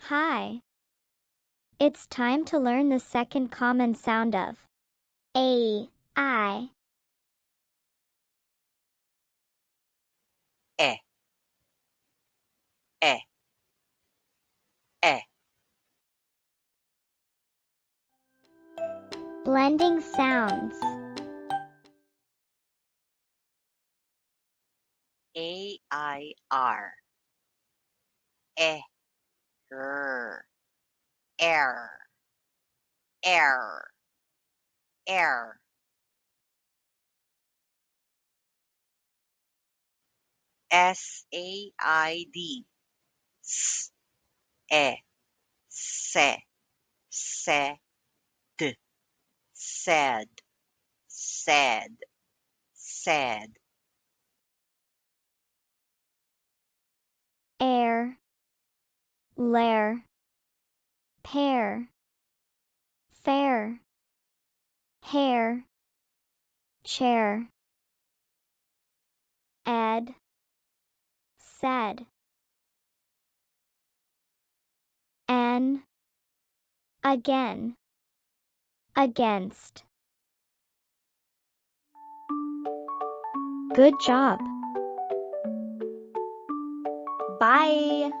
Hi. It's time to learn the second common sound of A, I. E, E, E. Blending sounds. A-I-R. E, R. Air, air, air. S-A-I-D. S, E, se, sed, said, said, said. Air, lair, pair, fair, hair, chair. Ed, said. An, again, against. Good job. Bye.